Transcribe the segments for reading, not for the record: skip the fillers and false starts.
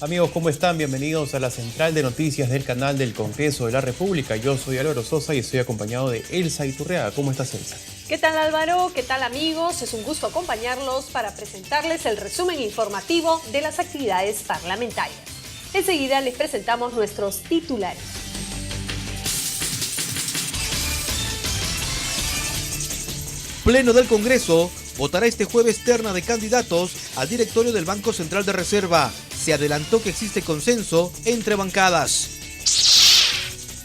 Amigos, ¿cómo están? Bienvenidos a la central de noticias del canal del Congreso de la República. Yo soy Álvaro Sosa y estoy acompañado de Elsa Iturriaga. ¿Cómo estás, Elsa? ¿Qué tal, Álvaro? ¿Qué tal, amigos? Es un gusto acompañarlos para presentarles el resumen informativo de las actividades parlamentarias. Enseguida les presentamos nuestros titulares. Pleno del Congreso votará este jueves terna de candidatos al directorio del Banco Central de Reserva. Se adelantó que existe consenso entre bancadas.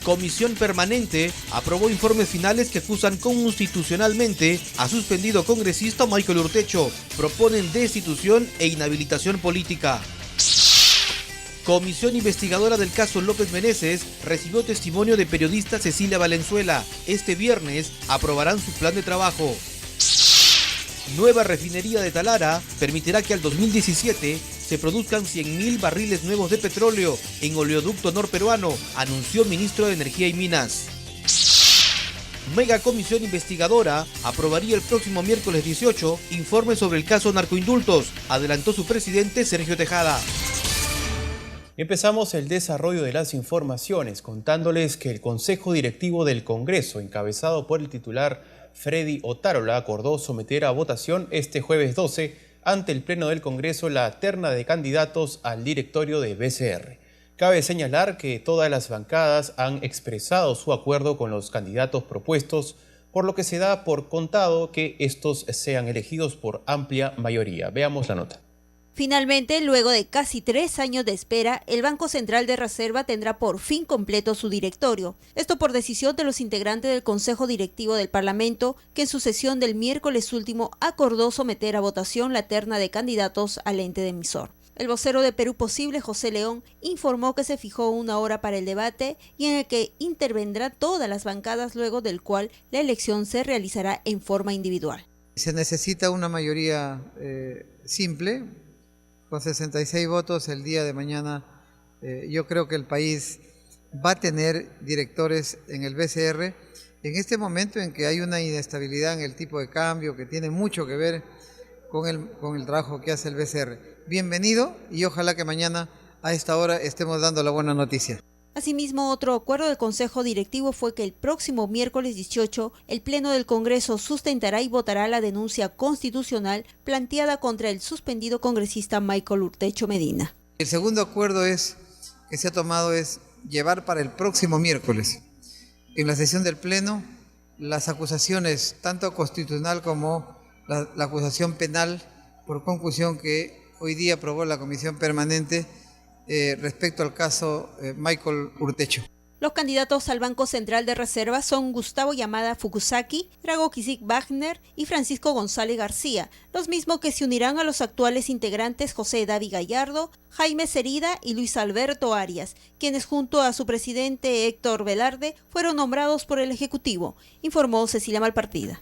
Comisión Permanente aprobó informes finales que acusan constitucionalmente a suspendido congresista Michael Urtecho. Proponen destitución e inhabilitación política. Comisión investigadora del caso López Meneses recibió testimonio de periodista Cecilia Valenzuela. Este viernes aprobarán su plan de trabajo. Nueva refinería de Talara permitirá que al 2017 se produzcan 100.000 barriles nuevos de petróleo en oleoducto norperuano, anunció ministro de Energía y Minas. Mega Comisión Investigadora aprobaría el próximo miércoles 18 informe sobre el caso narcoindultos, adelantó su presidente Sergio Tejada. Empezamos el desarrollo de las informaciones contándoles que el Consejo Directivo del Congreso, encabezado por el titular Freddy Otárola, acordó someter a votación este jueves 12 ante el Pleno del Congreso la terna de candidatos al directorio de BCR. Cabe señalar que todas las bancadas han expresado su acuerdo con los candidatos propuestos, por lo que se da por contado que estos sean elegidos por amplia mayoría. Veamos la nota. Finalmente, luego de casi 3 años de espera, el Banco Central de Reserva tendrá por fin completo su directorio. Esto por decisión de los integrantes del Consejo Directivo del Parlamento, que en su sesión del miércoles último acordó someter a votación la terna de candidatos al ente de emisor. El vocero de Perú Posible, José León, informó que se fijó una hora para el debate y en el que intervendrán todas las bancadas, luego del cual la elección se realizará en forma individual. Se necesita una mayoría simple. Con 66 votos el día de mañana, yo creo que el país va a tener directores en el BCR. En este momento en que hay una inestabilidad en el tipo de cambio, que tiene mucho que ver con el trabajo que hace el BCR. Bienvenido y ojalá que mañana a esta hora estemos dando la buena noticia. Asimismo, otro acuerdo del Consejo Directivo fue que el próximo miércoles 18, el Pleno del Congreso sustentará y votará la denuncia constitucional planteada contra el suspendido congresista Michael Urtecho Medina. El segundo acuerdo que se ha tomado es llevar para el próximo miércoles, en la sesión del Pleno, las acusaciones, tanto constitucional como la acusación penal por concusión que hoy día aprobó la Comisión Permanente respecto al caso Michael Urtecho. Los candidatos al Banco Central de Reserva son Gustavo Yamada Fukusaki, Drago Kisik Wagner y Francisco González García, los mismos que se unirán a los actuales integrantes José David Gallardo, Jaime Cerida y Luis Alberto Arias, quienes junto a su presidente Héctor Velarde fueron nombrados por el Ejecutivo, informó Cecilia Malpartida.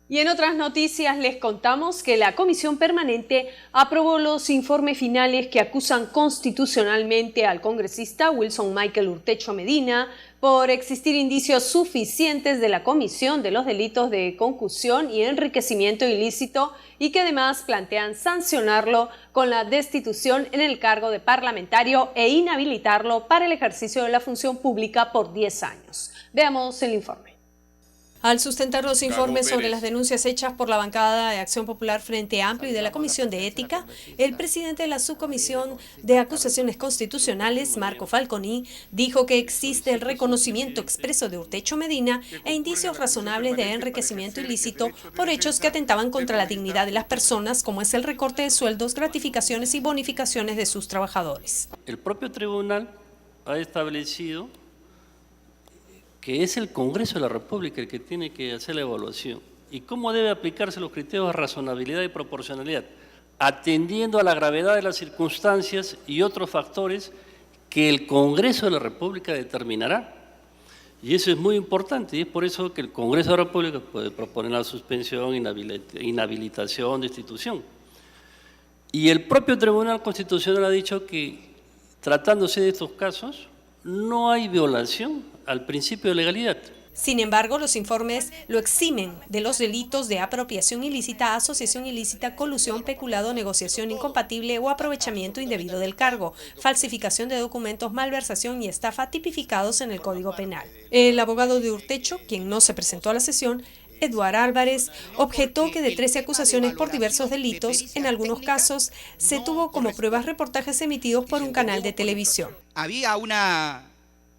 Y en otras noticias les contamos que la Comisión Permanente aprobó los informes finales que acusan constitucionalmente al congresista Wilson Michael Urtecho Medina por existir indicios suficientes de la comisión de los delitos de concusión y enriquecimiento ilícito y que además plantean sancionarlo con la destitución en el cargo de parlamentario e inhabilitarlo para el ejercicio de la función pública por 10 años. Veamos el informe. Al sustentar los informes sobre las denuncias hechas por la bancada de Acción Popular Frente Amplio y de la Comisión de Ética, el presidente de la Subcomisión de Acusaciones Constitucionales, Marco Falconi, dijo que existe el reconocimiento expreso de Urtecho Medina e indicios razonables de enriquecimiento ilícito por hechos que atentaban contra la dignidad de las personas, como es el recorte de sueldos, gratificaciones y bonificaciones de sus trabajadores. El propio tribunal ha establecido que es el Congreso de la República el que tiene que hacer la evaluación. ¿Y cómo debe aplicarse los criterios de razonabilidad y proporcionalidad? Atendiendo a la gravedad de las circunstancias y otros factores que el Congreso de la República determinará. Y eso es muy importante, y es por eso que el Congreso de la República puede proponer la suspensión, inhabilitación, destitución. Y el propio Tribunal Constitucional ha dicho que, tratándose de estos casos, no hay violación al principio de legalidad. Sin embargo, los informes lo eximen de los delitos de apropiación ilícita, asociación ilícita, colusión, peculado, negociación incompatible o aprovechamiento indebido del cargo, falsificación de documentos, malversación y estafa tipificados en el Código Penal. El abogado de Urtecho, quien no se presentó a la sesión, Eduardo Álvarez, objetó que de 13 acusaciones por diversos delitos, en algunos casos se tuvo como pruebas reportajes emitidos por un canal de televisión. Había una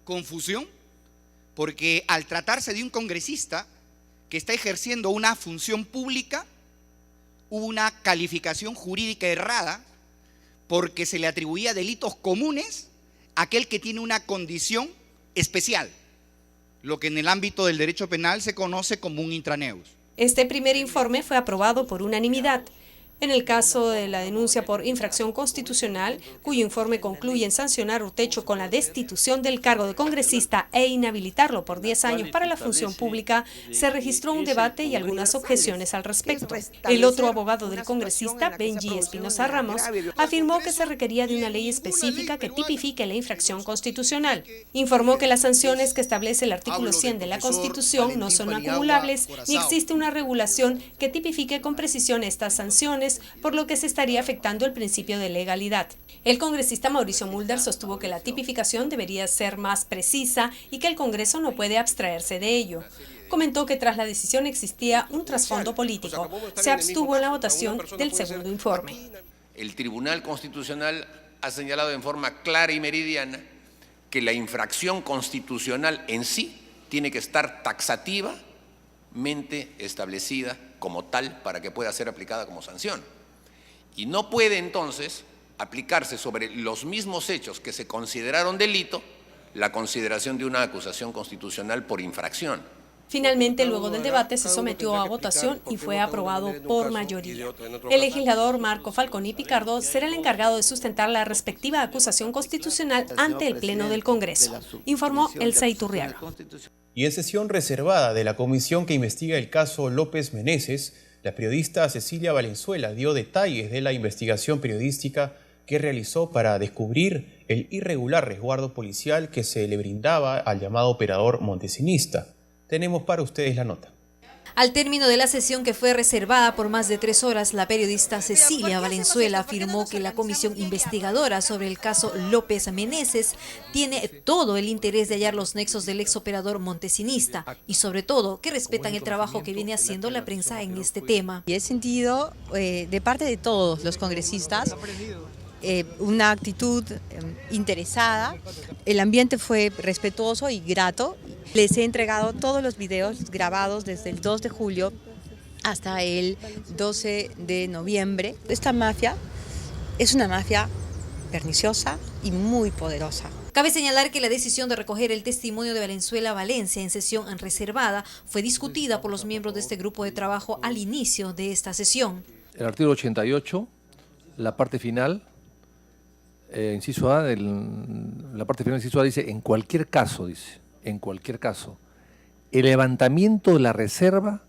confusión porque al tratarse de un congresista que está ejerciendo una función pública, hubo una calificación jurídica errada porque se le atribuía delitos comunes a aquel que tiene una condición especial, lo que en el ámbito del derecho penal se conoce como un intraneus. Este primer informe fue aprobado por unanimidad. En el caso de la denuncia por infracción constitucional, cuyo informe concluye en sancionar a Urtecho con la destitución del cargo de congresista e inhabilitarlo por 10 años para la función pública, se registró un debate y algunas objeciones al respecto. El otro abogado del congresista, Benji Espinosa Ramos, afirmó que se requería de una ley específica que tipifique la infracción constitucional. Informó que las sanciones que establece el artículo 100 de la Constitución no son acumulables ni existe una regulación que tipifique con precisión estas sanciones, por lo que se estaría afectando el principio de legalidad. El congresista Mauricio Mulder sostuvo que la tipificación debería ser más precisa y que el Congreso no puede abstraerse de ello. Comentó que tras la decisión existía un trasfondo político. Se abstuvo en la votación del segundo informe. El Tribunal Constitucional ha señalado en forma clara y meridiana que la infracción constitucional en sí tiene que estar taxativamente establecida como tal para que pueda ser aplicada como sanción. Y no puede entonces aplicarse sobre los mismos hechos que se consideraron delito la consideración de una acusación constitucional por infracción. Finalmente, luego del debate, se sometió a votación y fue aprobado por mayoría. El legislador Marco Falconi Picardo será el encargado de sustentar la respectiva acusación constitucional ante el Pleno del Congreso, informó Elsa Iturriaga. Y en sesión reservada de la comisión que investiga el caso López Meneses, la periodista Cecilia Valenzuela dio detalles de la investigación periodística que realizó para descubrir el irregular resguardo policial que se le brindaba al llamado operador montesinista. Tenemos para ustedes la nota. Al término de la sesión, que fue reservada por más de 3 horas, la periodista Cecilia Valenzuela afirmó que la comisión investigadora sobre el caso López Meneses tiene todo el interés de hallar los nexos del exoperador montesinista y sobre todo que respetan el trabajo que viene haciendo la prensa en este tema. Y he sentido de parte de todos los congresistas una actitud interesada. El ambiente fue respetuoso y grato. Les he entregado todos los videos grabados desde el 2 de julio hasta el 12 de noviembre. Esta mafia es una mafia perniciosa y muy poderosa. Cabe señalar que la decisión de recoger el testimonio de Valenzuela Valencia en sesión reservada fue discutida por los miembros de este grupo de trabajo al inicio de esta sesión. El artículo 88, la parte final, inciso A, la parte final del inciso A dice, en cualquier caso, el levantamiento de la reserva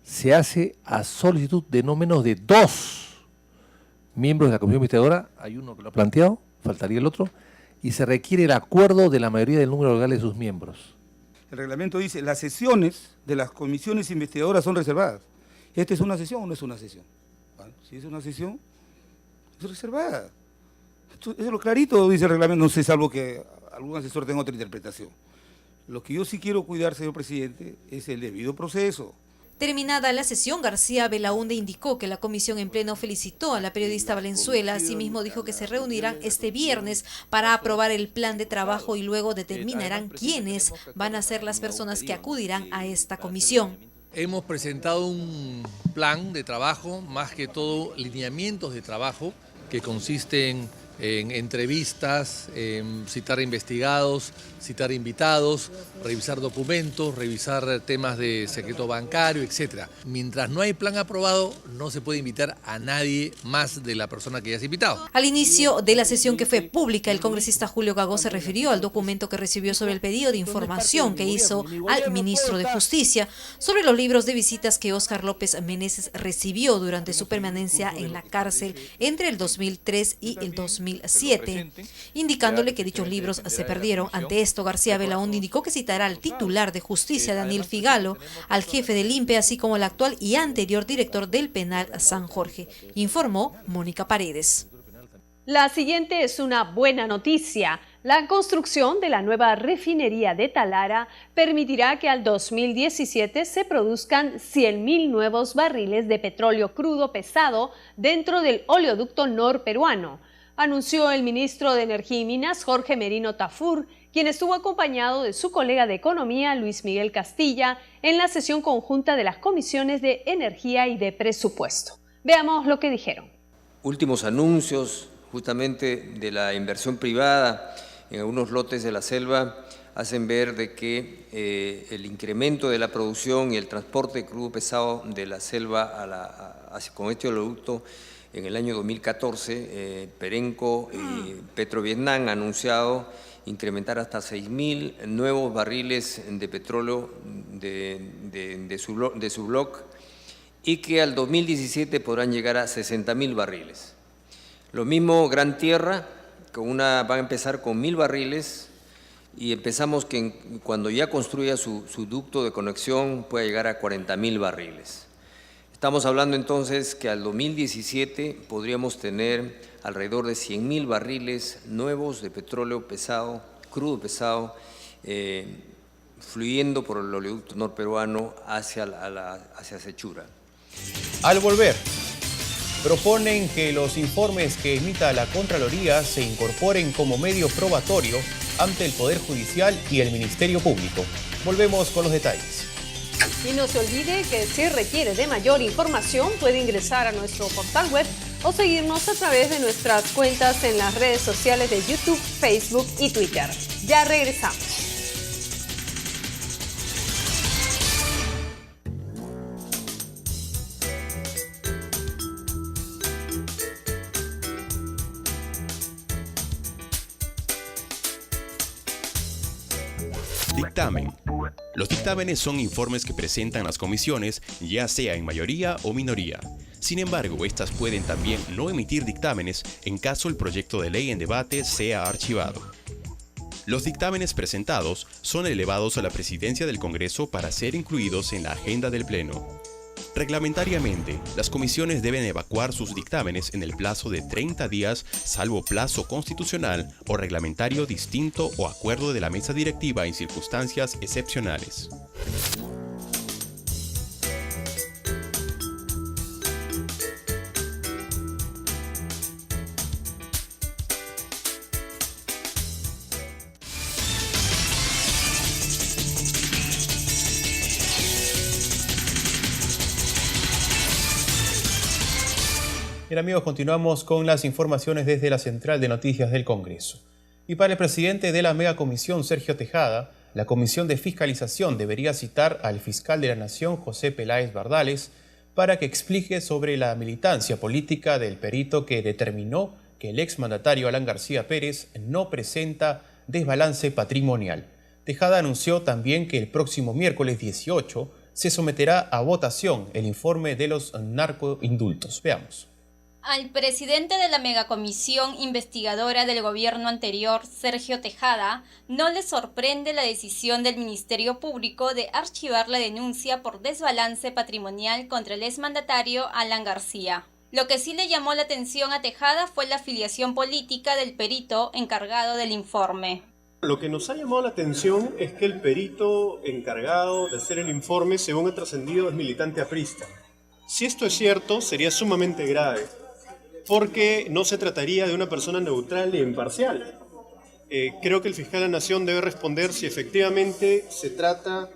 se hace a solicitud de no menos de 2 miembros de la comisión investigadora, hay uno que lo ha planteado, faltaría el otro, y se requiere el acuerdo de la mayoría del número legal de sus miembros. El reglamento dice, las sesiones de las comisiones investigadoras son reservadas. ¿Esta es una sesión o no es una sesión? Bueno, si es una sesión, es reservada. Eso es lo clarito, dice el reglamento, no sé, salvo que algún asesor tenga otra interpretación. Lo que yo sí quiero cuidar, señor presidente, es el debido proceso. Terminada la sesión, García Belaúnde indicó que la comisión en pleno felicitó a la periodista Valenzuela. Asimismo dijo que se reunirán este viernes para aprobar el plan de trabajo y luego determinarán quiénes van a ser las personas que acudirán a esta comisión. Hemos presentado un plan de trabajo, más que todo lineamientos de trabajo, que consisten en entrevistas, en citar investigados, citar invitados, revisar documentos, revisar temas de secreto bancario, etc. Mientras no hay plan aprobado, no se puede invitar a nadie más de la persona que ya se ha invitado. Al inicio de la sesión, que fue pública, el congresista Julio Gagó se refirió al documento que recibió sobre el pedido de información que hizo al ministro de Justicia sobre los libros de visitas que Óscar López Meneses recibió durante su permanencia en la cárcel entre el 2003 y el 2005. 2007, indicándole que dichos libros se perdieron. Ante esto, García Belaúnde indicó que citará al titular de Justicia, Daniel Figalo, al jefe del INPE, así como al actual y anterior director del Penal San Jorge. Informó Mónica Paredes. La siguiente es una buena noticia. La construcción de la nueva refinería de Talara permitirá que al 2017 se produzcan 100.000 nuevos barriles de petróleo crudo pesado dentro del oleoducto norperuano, anunció el ministro de Energía y Minas, Jorge Merino Tafur, quien estuvo acompañado de su colega de Economía, Luis Miguel Castilla, en la sesión conjunta de las comisiones de Energía y de Presupuesto. Veamos lo que dijeron. Últimos anuncios justamente de la inversión privada en algunos lotes de la selva hacen ver de que el incremento de la producción y el transporte de crudo pesado de la selva con este oleoducto en el año 2014, Perenco y Petrovietnam han anunciado incrementar hasta 6.000 nuevos barriles de petróleo de su bloque y que al 2017 podrán llegar a 60.000 barriles. Lo mismo Gran Tierra, va a empezar con 1.000 barriles y empezamos que cuando ya construya su ducto de conexión pueda llegar a 40.000 barriles. Estamos hablando entonces que al 2017 podríamos tener alrededor de 100.000 barriles nuevos de petróleo pesado, crudo pesado, fluyendo por el oleoducto norperuano hacia Sechura. Al volver, proponen que los informes que emita la Contraloría se incorporen como medio probatorio ante el Poder Judicial y el Ministerio Público. Volvemos con los detalles. Y no se olvide que si requiere de mayor información puede ingresar a nuestro portal web o seguirnos a través de nuestras cuentas en las redes sociales de YouTube, Facebook y Twitter. Ya regresamos. Dictamen. Los dictámenes son informes que presentan las comisiones, ya sea en mayoría o minoría. Sin embargo, estas pueden también no emitir dictámenes en caso el proyecto de ley en debate sea archivado. Los dictámenes presentados son elevados a la Presidencia del Congreso para ser incluidos en la agenda del Pleno. Reglamentariamente, las comisiones deben evacuar sus dictámenes en el plazo de 30 días, salvo plazo constitucional o reglamentario distinto o acuerdo de la mesa directiva en circunstancias excepcionales. Bien amigos, continuamos con las informaciones desde la Central de Noticias del Congreso. Y para el presidente de la megacomisión, Sergio Tejada, la Comisión de Fiscalización debería citar al fiscal de la Nación, José Peláez Bardales, para que explique sobre la militancia política del perito que determinó que el exmandatario Alan García Pérez no presenta desbalance patrimonial. Tejada anunció también que el próximo miércoles 18 se someterá a votación el informe de los narcoindultos. Veamos. Al presidente de la megacomisión investigadora del gobierno anterior, Sergio Tejada, no le sorprende la decisión del Ministerio Público de archivar la denuncia por desbalance patrimonial contra el exmandatario Alan García. Lo que sí le llamó la atención a Tejada fue la afiliación política del perito encargado del informe. Lo que nos ha llamado la atención es que el perito encargado de hacer el informe, según ha trascendido, es militante aprista. Si esto es cierto, sería sumamente grave, porque no se trataría de una persona neutral e imparcial. Creo que el fiscal de la Nación debe responder si efectivamente se trata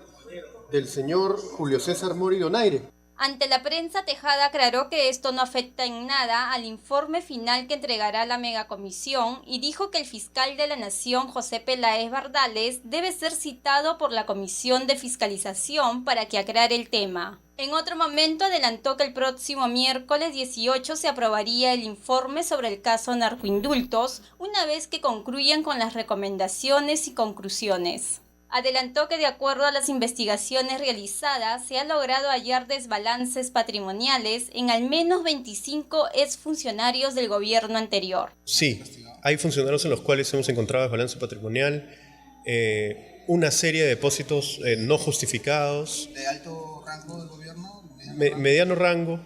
del señor Julio César Mori Donaire. Ante la prensa, Tejada aclaró que esto no afecta en nada al informe final que entregará la megacomisión y dijo que el fiscal de la Nación, José Peláez Bardales, debe ser citado por la Comisión de Fiscalización para que aclare el tema. En otro momento adelantó que el próximo miércoles 18 se aprobaría el informe sobre el caso narcoindultos, una vez que concluyan con las recomendaciones y conclusiones. Adelantó que de acuerdo a las investigaciones realizadas se ha logrado hallar desbalances patrimoniales en al menos 25 exfuncionarios del gobierno anterior. Sí, hay funcionarios en los cuales hemos encontrado desbalance patrimonial, una serie de depósitos no justificados. ¿De alto rango del gobierno? Mediano rango.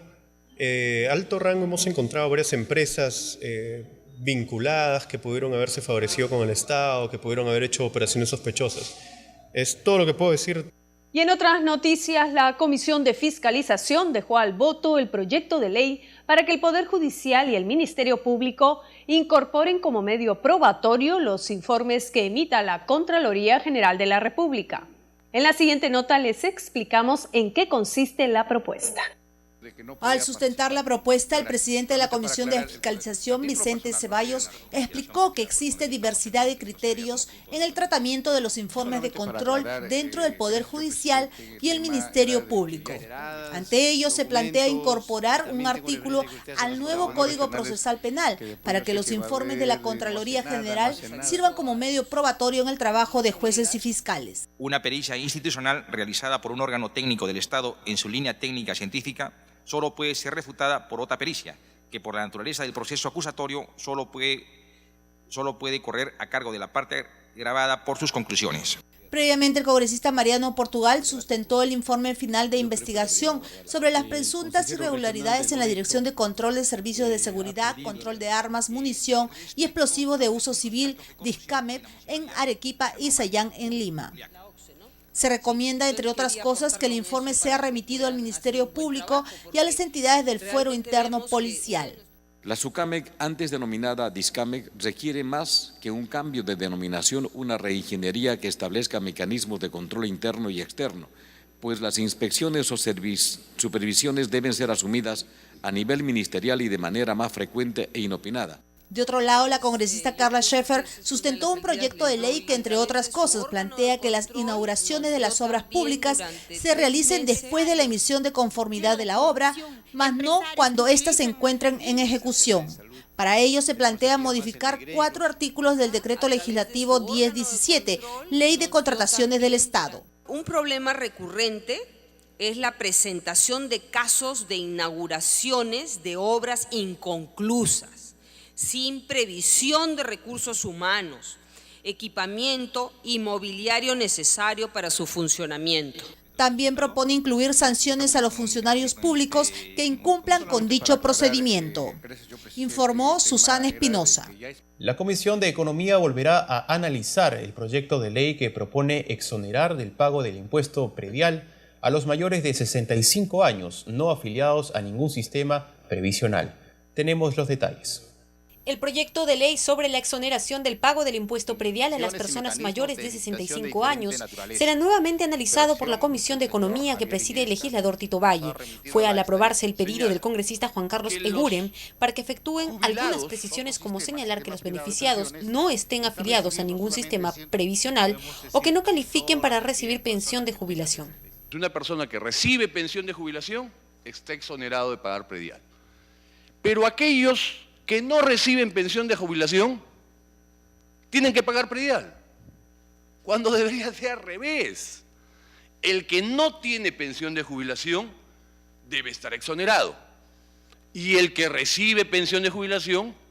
Alto rango hemos encontrado varias empresas vinculadas que pudieron haberse favorecido con el Estado, que pudieron haber hecho operaciones sospechosas. Es todo lo que puedo decir. Y en otras noticias, la Comisión de Fiscalización dejó al voto el proyecto de ley para que el Poder Judicial y el Ministerio Público incorporen como medio probatorio los informes que emita la Contraloría General de la República. En la siguiente nota les explicamos en qué consiste la propuesta. Al sustentar la propuesta, el presidente de la Comisión de Fiscalización, Vicente Ceballos, explicó que existe diversidad de criterios en el tratamiento de los informes de control dentro del Poder Judicial y el Ministerio Público. Ante ello, se plantea incorporar un artículo al nuevo Código Procesal Penal para que los informes de la Contraloría General sirvan como medio probatorio en el trabajo de jueces y fiscales. Una pericia institucional realizada por un órgano técnico del Estado en su línea técnica científica solo puede ser refutada por otra pericia, que por la naturaleza del proceso acusatorio solo puede correr a cargo de la parte grabada por sus conclusiones. Previamente, el congresista Mariano Portugal sustentó el informe final de investigación sobre las presuntas irregularidades en la Dirección de Control de Servicios de Seguridad, Control de Armas, Munición y Explosivos de Uso Civil, DISCAMEP, en Arequipa y Sayán, en Lima. Se recomienda, entre otras cosas, que el informe sea remitido al Ministerio Público y a las entidades del fuero interno policial. La SUCAMEC, antes denominada DISCAMEC, requiere más que un cambio de denominación, una reingeniería que establezca mecanismos de control interno y externo, pues las inspecciones o supervisiones deben ser asumidas a nivel ministerial y de manera más frecuente e inopinada. De otro lado, la congresista Carla Scheffer sustentó un proyecto de ley que, entre otras cosas, plantea que las inauguraciones de las obras públicas se realicen después de la emisión de conformidad de la obra, más no cuando éstas se encuentren en ejecución. Para ello, se plantea modificar 4 artículos del Decreto Legislativo 1017, Ley de Contrataciones del Estado. Un problema recurrente es la presentación de casos de inauguraciones de obras inconclusas, sin previsión de recursos humanos, equipamiento y mobiliario necesario para su funcionamiento. También propone incluir sanciones a los funcionarios públicos que incumplan con dicho procedimiento, informó Susana Espinosa. La Comisión de Economía volverá a analizar el proyecto de ley que propone exonerar del pago del impuesto predial a los mayores de 65 años no afiliados a ningún sistema previsional. Tenemos los detalles. El proyecto de ley sobre la exoneración del pago del impuesto predial a las personas mayores de 65 años será nuevamente analizado por la Comisión de Economía que preside el legislador Tito Valle. Fue al aprobarse el pedido del congresista Juan Carlos Eguren para que efectúen algunas precisiones, como señalar que los beneficiados no estén afiliados a ningún sistema previsional o que no califiquen para recibir pensión de jubilación. Una persona que recibe pensión de jubilación está exonerado de pagar predial. Pero aquellos que no reciben pensión de jubilación tienen que pagar predial, cuando debería ser al revés. El que no tiene pensión de jubilación debe estar exonerado y el que recibe pensión de jubilación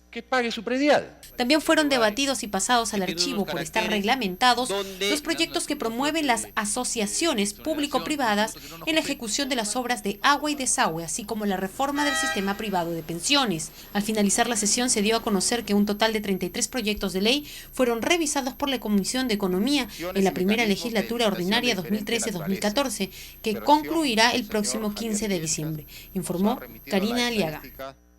que pague su predial. También fueron debatidos y pasados al archivo por estar reglamentados los proyectos que promueven las asociaciones público-privadas en la ejecución de las obras de agua y desagüe, así como la reforma del sistema privado de pensiones. Al finalizar la sesión se dio a conocer que un total de 33 proyectos de ley fueron revisados por la Comisión de Economía en la primera legislatura ordinaria 2013-2014, que concluirá el próximo 15 de diciembre, informó Karina Aliaga.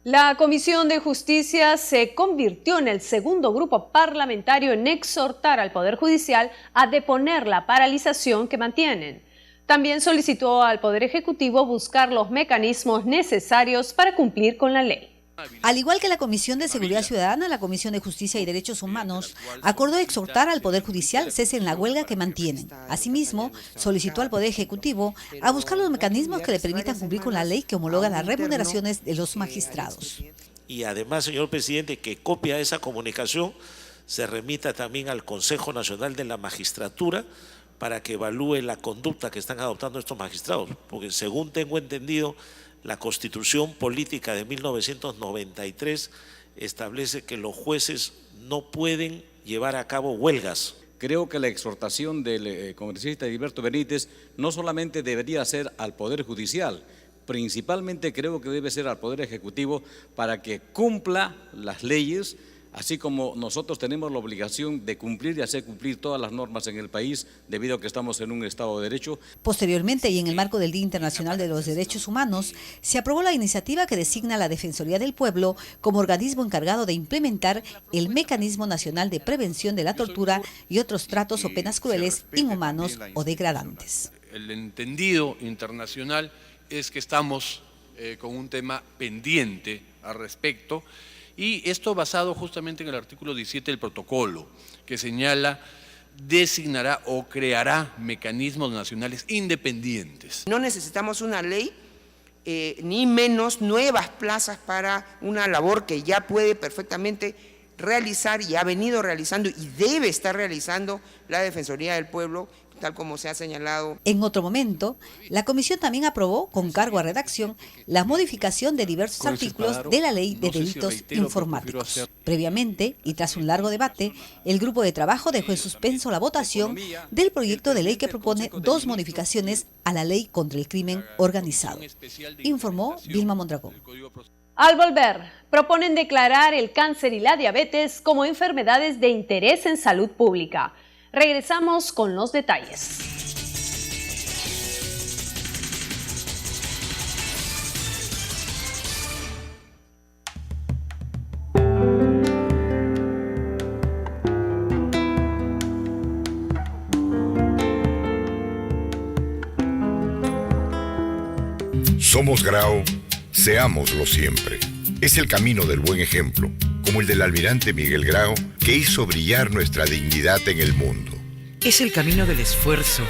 La Comisión de Justicia se convirtió en el segundo grupo parlamentario en exhortar al Poder Judicial a deponer la paralización que mantienen. También solicitó al Poder Ejecutivo buscar los mecanismos necesarios para cumplir con la ley. Al igual que la Comisión de Seguridad Ciudadana, la Comisión de Justicia y Derechos Humanos acordó exhortar al Poder Judicial cese en la huelga que mantienen. Asimismo, solicitó al Poder Ejecutivo a buscar los mecanismos que le permitan cumplir con la ley que homologa las remuneraciones de los magistrados. Y además, señor presidente, que copia esa comunicación se remita también al Consejo Nacional de la Magistratura para que evalúe la conducta que están adoptando estos magistrados, porque según tengo entendido, la Constitución Política de 1993 establece que los jueces no pueden llevar a cabo huelgas. Creo que la exhortación del congresista Heriberto Benítez no solamente debería ser al Poder Judicial, principalmente creo que debe ser al Poder Ejecutivo para que cumpla las leyes, así como nosotros tenemos la obligación de cumplir y hacer cumplir todas las normas en el país debido a que estamos en un Estado de Derecho. Posteriormente, y en el marco del Día Internacional de los Derechos Humanos, se aprobó la iniciativa que designa a la Defensoría del Pueblo como organismo encargado de implementar el Mecanismo Nacional de Prevención de la Tortura y otros tratos o penas crueles, inhumanos o degradantes. El entendido internacional es que estamos con un tema pendiente al respecto, y esto basado justamente en el artículo 17 del protocolo, que señala, designará o creará mecanismos nacionales independientes. No necesitamos una ley, ni menos nuevas plazas para una labor que ya puede perfectamente realizar y ha venido realizando y debe estar realizando la Defensoría del Pueblo, tal como se ha señalado. En otro momento, la comisión también aprobó, con cargo a redacción, la modificación de diversos artículos de la Ley de Delitos Informáticos. Previamente, y tras un largo debate, el grupo de trabajo dejó en suspenso la votación del proyecto de ley que propone 2 modificaciones a la Ley contra el Crimen Organizado, informó Vilma Mondragón. Al volver, proponen declarar el cáncer y la diabetes como enfermedades de interés en salud pública. Regresamos con los detalles. Somos Grao, seámoslo siempre. Es el camino del buen ejemplo, como el del almirante Miguel Grao, que hizo brillar nuestra dignidad en el mundo. Es el camino del esfuerzo,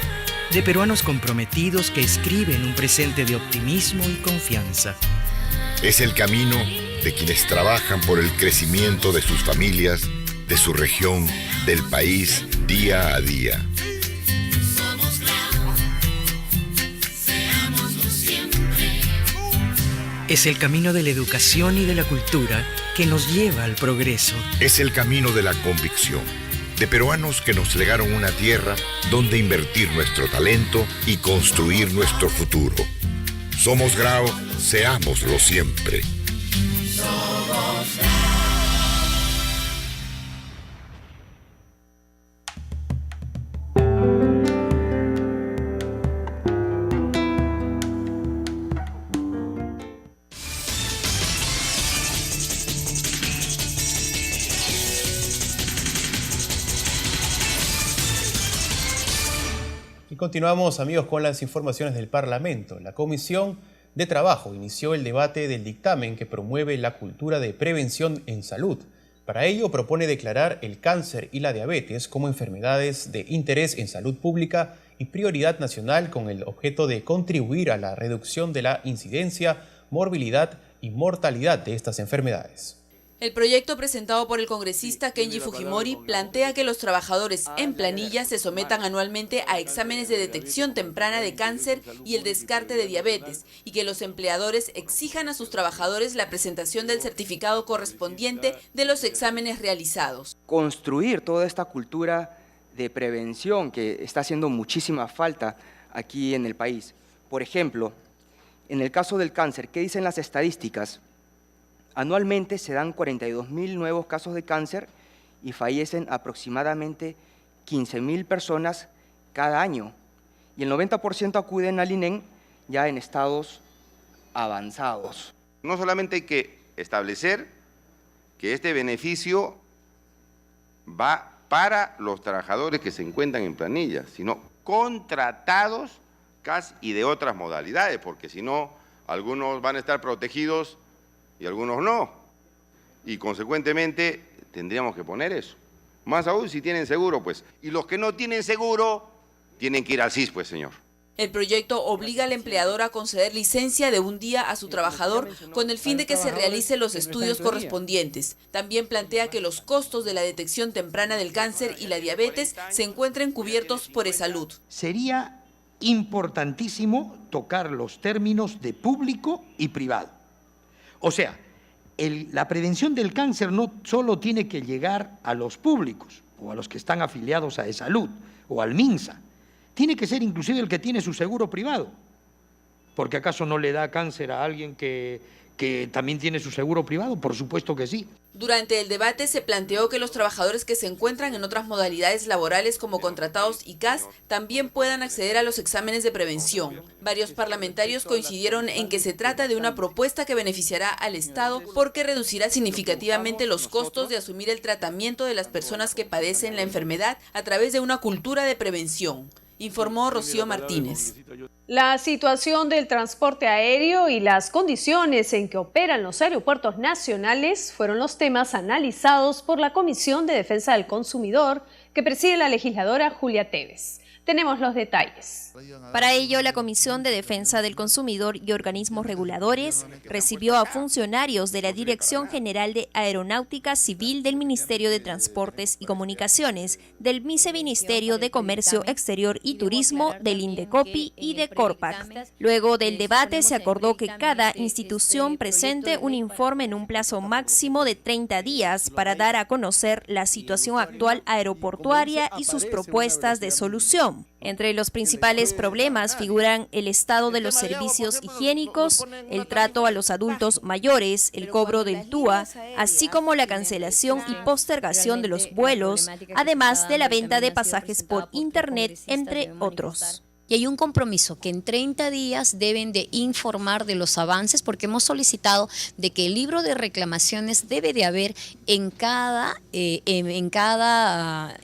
de peruanos comprometidos que escriben un presente de optimismo y confianza. Es el camino de quienes trabajan por el crecimiento de sus familias, de su región, del país, día a día. Es el camino de la educación y de la cultura que nos lleva al progreso. Es el camino de la convicción, de peruanos que nos legaron una tierra donde invertir nuestro talento y construir nuestro futuro. Somos Grao, seámoslo siempre. Continuamos, amigos, con las informaciones del Parlamento. La Comisión de Trabajo inició el debate del dictamen que promueve la cultura de prevención en salud. Para ello, propone declarar el cáncer y la diabetes como enfermedades de interés en salud pública y prioridad nacional, con el objeto de contribuir a la reducción de la incidencia, morbilidad y mortalidad de estas enfermedades. El proyecto presentado por el congresista Kenji Fujimori plantea que los trabajadores en planilla se sometan anualmente a exámenes de detección temprana de cáncer y el descarte de diabetes, y que los empleadores exijan a sus trabajadores la presentación del certificado correspondiente de los exámenes realizados. Construir toda esta cultura de prevención que está haciendo muchísima falta aquí en el país. Por ejemplo, en el caso del cáncer, ¿qué dicen las estadísticas? Anualmente se dan 42.000 nuevos casos de cáncer y fallecen aproximadamente 15.000 personas cada año. Y el 90% acuden al INEM ya en estados avanzados. No solamente hay que establecer que este beneficio va para los trabajadores que se encuentran en planilla, sino contratados CAS y de otras modalidades, porque si no, algunos van a estar protegidos y algunos no, y consecuentemente tendríamos que poner eso. Más aún si tienen seguro, pues. Y los que no tienen seguro tienen que ir al CIS, pues, señor. El proyecto obliga al empleador a conceder licencia de un día a su trabajador con el fin de que se realicen los estudios correspondientes. También plantea que los costos de la detección temprana del cáncer y la diabetes se encuentren cubiertos por eSalud. Sería importantísimo tocar los términos de público y privado. O sea, la prevención del cáncer no solo tiene que llegar a los públicos o a los que están afiliados a eSalud o al MINSA. Tiene que ser inclusive el que tiene su seguro privado, porque ¿acaso no le da cáncer a alguien que también tiene su seguro privado? Por supuesto que sí. Durante el debate se planteó que los trabajadores que se encuentran en otras modalidades laborales como contratados y CAS también puedan acceder a los exámenes de prevención. Varios parlamentarios coincidieron en que se trata de una propuesta que beneficiará al Estado porque reducirá significativamente los costos de asumir el tratamiento de las personas que padecen la enfermedad a través de una cultura de prevención, informó Rocío Martínez. La situación del transporte aéreo y las condiciones en que operan los aeropuertos nacionales fueron los temas analizados por la Comisión de Defensa del Consumidor que preside la legisladora Julia Tevez. Tenemos los detalles. Para ello, la Comisión de Defensa del Consumidor y organismos reguladores recibió a funcionarios de la Dirección General de Aeronáutica Civil del Ministerio de Transportes y Comunicaciones, del Viceministerio de Comercio Exterior y Turismo, del Indecopi y de Corpac. Luego del debate se acordó que cada institución presente un informe en un plazo máximo de 30 días para dar a conocer la situación actual aeroportuaria y sus propuestas de solución. Entre los principales problemas figuran el estado de los servicios higiénicos, el trato a los adultos mayores, el cobro del TUA, así como la cancelación y postergación de los vuelos, además de la venta de pasajes por internet, entre otros. Y hay un compromiso que en 30 días deben de informar de los avances, porque hemos solicitado de que el libro de reclamaciones debe de haber en cada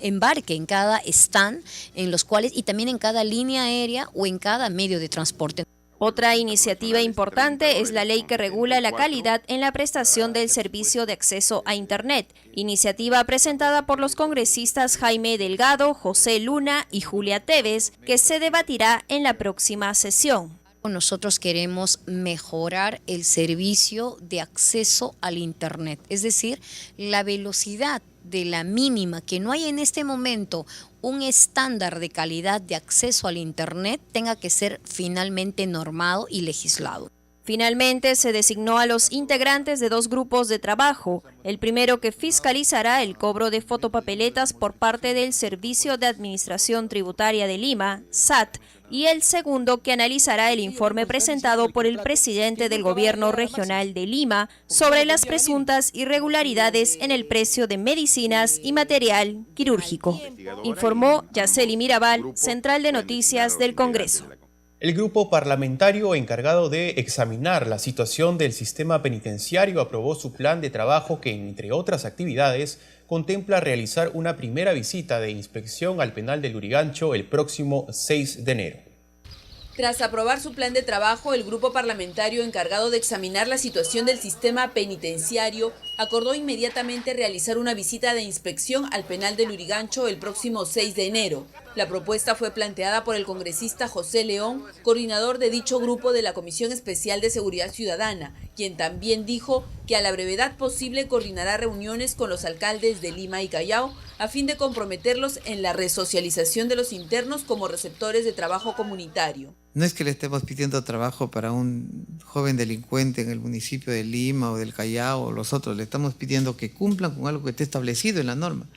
embarque, en cada stand, en los cuales y también en cada línea aérea o en cada medio de transporte. Otra iniciativa importante es la ley que regula la calidad en la prestación del servicio de acceso a Internet, iniciativa presentada por los congresistas Jaime Delgado, José Luna y Julia Tevez, que se debatirá en la próxima sesión. Nosotros queremos mejorar el servicio de acceso al Internet, es decir, la velocidad de la mínima, que no hay en este momento un estándar de calidad de acceso al Internet, tenga que ser finalmente normado y legislado. Finalmente, se designó a los integrantes de 2 grupos de trabajo, el primero que fiscalizará el cobro de fotopapeletas por parte del Servicio de Administración Tributaria de Lima, SAT, y el segundo que analizará el informe presentado por el presidente del Gobierno Regional de Lima sobre las presuntas irregularidades en el precio de medicinas y material quirúrgico. Informó Yaceli Mirabal, Central de Noticias del Congreso. El grupo parlamentario encargado de examinar la situación del sistema penitenciario aprobó su plan de trabajo que, entre otras actividades, contempla realizar una primera visita de inspección al penal de Lurigancho el próximo 6 de enero. Tras aprobar su plan de trabajo, el grupo parlamentario encargado de examinar la situación del sistema penitenciario acordó inmediatamente realizar una visita de inspección al penal de Lurigancho el próximo 6 de enero. La propuesta fue planteada por el congresista José León, coordinador de dicho grupo de la Comisión Especial de Seguridad Ciudadana, quien también dijo que a la brevedad posible coordinará reuniones con los alcaldes de Lima y Callao a fin de comprometerlos en la resocialización de los internos como receptores de trabajo comunitario. No es que le estemos pidiendo trabajo para un joven delincuente en el municipio de Lima o del Callao o los otros, le estamos pidiendo que cumplan con algo que esté establecido en la norma.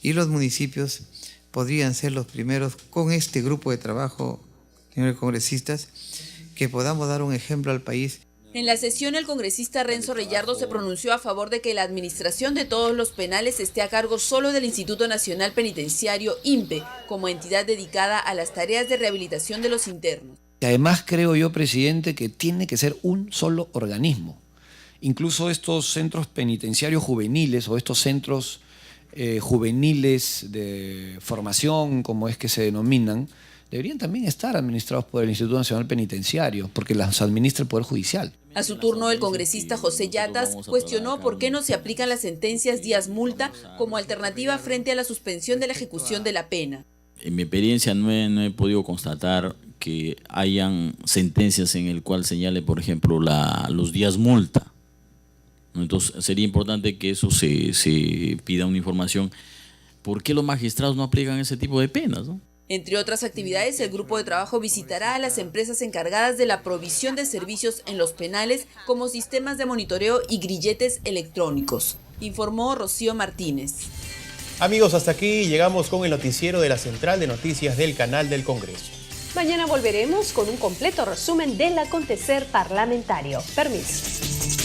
Y los municipios podrían ser los primeros con este grupo de trabajo, señores congresistas, que podamos dar un ejemplo al país. En la sesión, el congresista Renzo Reyardo se pronunció a favor de que la administración de todos los penales esté a cargo solo del Instituto Nacional Penitenciario, INPE, como entidad dedicada a las tareas de rehabilitación de los internos. Además, creo yo, presidente, que tiene que ser un solo organismo. Incluso estos centros penitenciarios juveniles o estos centros juveniles de formación, como es que se denominan, deberían también estar administrados por el Instituto Nacional Penitenciario, porque las administra el Poder Judicial. A su turno, el congresista José Yatas cuestionó por qué no se aplican las sentencias días multa como alternativa frente a la suspensión de la ejecución de la pena. En mi experiencia no he podido constatar que hayan sentencias en el cual señale, por ejemplo, los días multa. Entonces sería importante que eso se pida una información. ¿Por qué los magistrados no aplican ese tipo de penas, ¿no? Entre otras actividades, el grupo de trabajo visitará a las empresas encargadas de la provisión de servicios en los penales como sistemas de monitoreo y grilletes electrónicos, informó Rocío Martínez. Amigos, hasta aquí llegamos con el noticiero de la Central de Noticias del Canal del Congreso. Mañana volveremos con un completo resumen del acontecer parlamentario. Permiso.